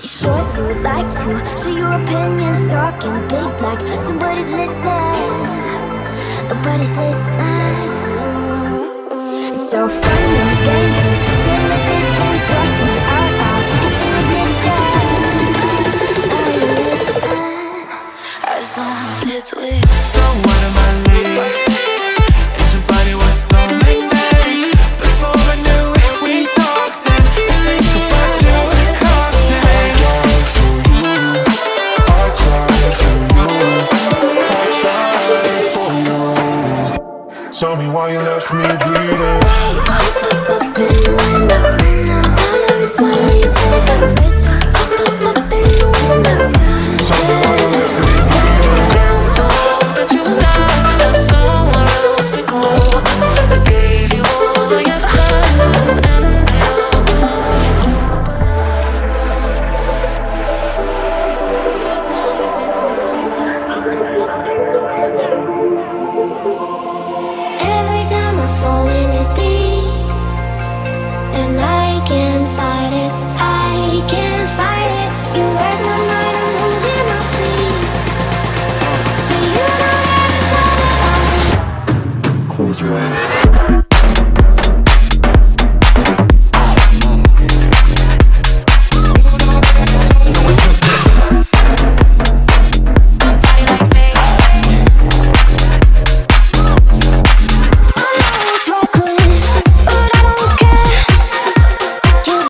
You sure do like to share your opinions, talking big like somebody's listening. Nobody's listening. It's so fun and games until the distance toss me out, hit the ignition. Are you listening? As long as it's with you. So what am I leaving? And your body was so magnetic. Before I knew it, we talked and think about you in a cocktail. I cried for you. Tell me why you left me bleeding. Up in the window, smiling, you think of it. Up in the window. Tell me why you left me bleeding. Down so hope that you died and somewhere else to go. I gave you all I ever had and Every time I fall in it deep, and I can't fight it, I can't fight it. You wreck my mind, I'm losing my sleep. But you know that it's all that I need. Close your eyes.